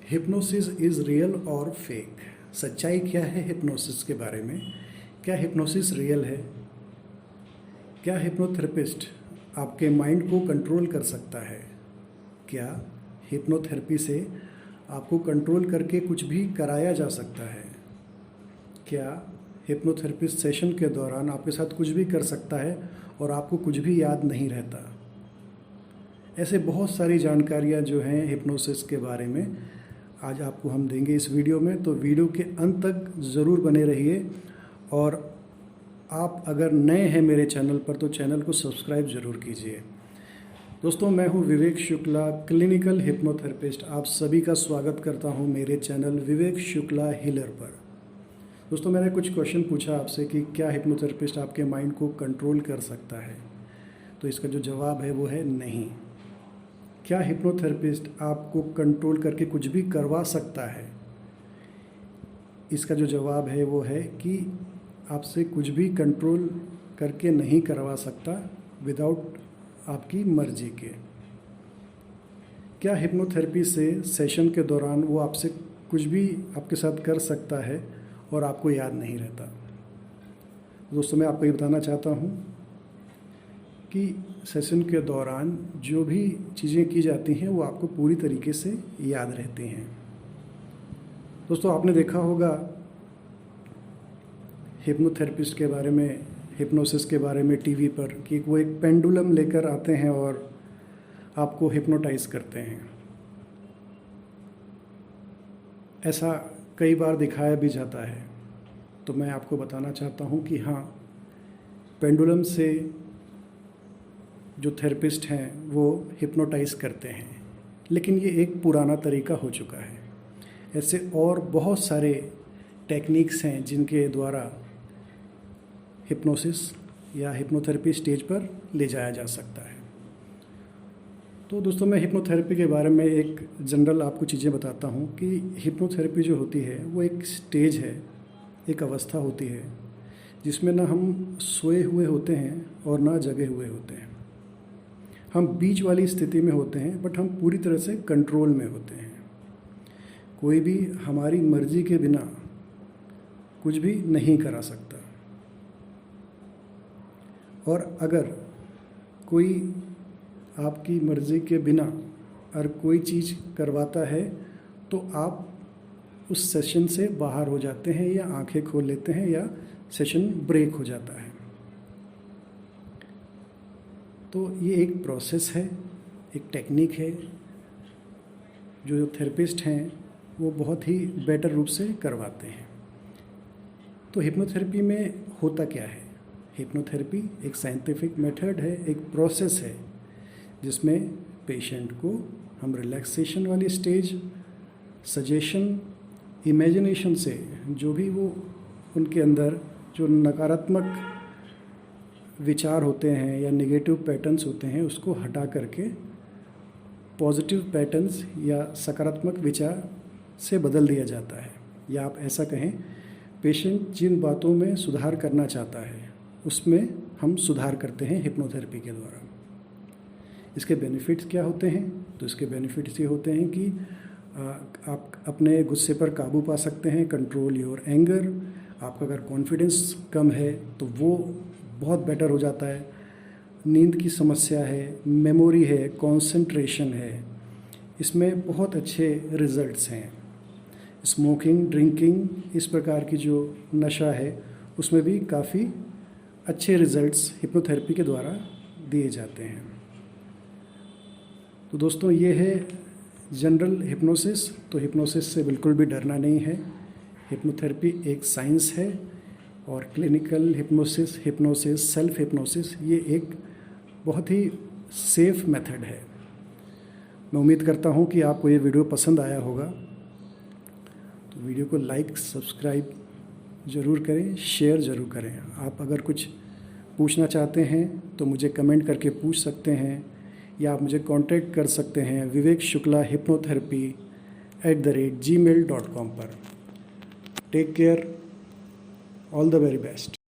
Hypnosis is real और fake. सच्चाई क्या है हिप्नोसिस के बारे में? क्या हिप्नोसिस रियल है? क्या हिप्नोथेरेपिस्ट आपके माइंड को कंट्रोल कर सकता है? क्या हिप्नोथेरेपी से आपको कंट्रोल करके कुछ भी कराया जा सकता है? क्या हिप्नोथेरेपिस्ट सेशन के दौरान आपके साथ कुछ भी कर सकता है और आपको कुछ भी याद नहीं रहता? ऐसे बहुत सारी जानकारियाँ जो हैं हिप्नोसिस के बारे में आज आपको हम देंगे इस वीडियो में। तो वीडियो के अंत तक ज़रूर बने रहिए और आप अगर नए हैं मेरे चैनल पर तो चैनल को सब्सक्राइब ज़रूर कीजिए। दोस्तों, मैं हूं विवेक शुक्ला, क्लिनिकल हिप्नोथेरेपिस्ट। आप सभी का स्वागत करता हूं मेरे चैनल विवेक शुक्ला हीलर पर। दोस्तों, मैंने कुछ क्वेश्चन पूछा आपसे कि क्या हिप्नोथेरेपिस्ट आपके माइंड को कंट्रोल कर सकता है, तो इसका जो जवाब है वो है नहीं। क्या हिप्नोथेरेपिस्ट आपको कंट्रोल करके कुछ भी करवा सकता है? इसका जो जवाब है वो है कि आपसे कुछ भी कंट्रोल करके नहीं करवा सकता विदाउट आपकी मर्जी के। क्या हिप्नोथेरेपी से सेशन के दौरान वो आपसे कुछ भी आपके साथ कर सकता है और आपको याद नहीं रहता? दोस्तों, मैं आपको ये बताना चाहता हूँ कि सेशन के दौरान जो भी चीज़ें की जाती हैं वो आपको पूरी तरीके से याद रहती हैं। दोस्तों, आपने देखा होगा हिप्नोथेरेपिस्ट के बारे में, हिप्नोसिस के बारे में टीवी पर कि वो एक पेंडुलम लेकर आते हैं और आपको हिप्नोटाइज करते हैं। ऐसा कई बार दिखाया भी जाता है। तो मैं आपको बताना चाहता हूँ कि हाँ, पेंडुलम से जो थेरेपिस्ट हैं वो हिप्नोटाइज करते हैं, लेकिन ये एक पुराना तरीका हो चुका है। ऐसे और बहुत सारे टेक्निक्स हैं जिनके द्वारा हिप्नोसिस या हिप्नोथेरेपी स्टेज पर ले जाया जा सकता है। तो दोस्तों, मैं हिप्नोथेरेपी के बारे में एक जनरल आपको चीज़ें बताता हूँ कि हिप्नोथेरेपी जो होती है वो एक स्टेज है, एक अवस्था होती है जिसमें ना हम सोए हुए होते हैं और ना जगे हुए होते हैं। हम बीच वाली स्थिति में होते हैं, बट हम पूरी तरह से कंट्रोल में होते हैं। कोई भी हमारी मर्जी के बिना कुछ भी नहीं करा सकता। और अगर कोई आपकी मर्जी के बिना अगर कोई चीज़ करवाता है तो आप उस सेशन से बाहर हो जाते हैं या आंखें खोल लेते हैं या सेशन ब्रेक हो जाता है। तो ये एक प्रोसेस है, एक टेक्निक है जो थेरेपिस्ट हैं वो बहुत ही बेटर रूप से करवाते हैं। तो हिप्नोथेरेपी में होता क्या है? हिप्नोथेरेपी एक साइंटिफिक मेथड है, एक प्रोसेस है जिसमें पेशेंट को हम रिलैक्सेशन वाली स्टेज, सजेशन, इमेजिनेशन से जो भी वो उनके अंदर जो नकारात्मक विचार होते हैं या नेगेटिव पैटर्न्स होते हैं उसको हटा करके पॉजिटिव पैटर्न्स या सकारात्मक विचार से बदल दिया जाता है। या आप ऐसा कहें, पेशेंट जिन बातों में सुधार करना चाहता है उसमें हम सुधार करते हैं हिप्नोथेरेपी के द्वारा। इसके बेनिफिट्स क्या होते हैं? तो इसके बेनिफिट्स ये होते हैं कि आप अपने गुस्से पर काबू पा सकते हैं, कंट्रोल योर एंगर। आपका अगर कॉन्फिडेंस कम है तो वो बहुत बेटर हो जाता है। नींद की समस्या है, मेमोरी है, कंसंट्रेशन है, इसमें बहुत अच्छे रिजल्ट्स हैं। स्मोकिंग, ड्रिंकिंग, इस प्रकार की जो नशा है उसमें भी काफ़ी अच्छे रिजल्ट्स हिप्नोथेरेपी के द्वारा दिए जाते हैं। तो दोस्तों, ये है जनरल हिप्नोसिस। तो हिप्नोसिस से बिल्कुल भी डरना नहीं है। हिप्नोथेरेपी एक साइंस है और क्लिनिकल हिप्नोसिस, सेल्फ हिप्नोसिस ये एक बहुत ही सेफ मेथड है। मैं उम्मीद करता हूँ कि आपको ये वीडियो पसंद आया होगा। तो वीडियो को लाइक, सब्सक्राइब ज़रूर करें, शेयर ज़रूर करें। आप अगर कुछ पूछना चाहते हैं तो मुझे कमेंट करके पूछ सकते हैं या आप मुझे कांटेक्ट कर सकते हैं विवेक शुक्ला हिप्नोथेरेपी @gmail.com पर। Take care, all the very best.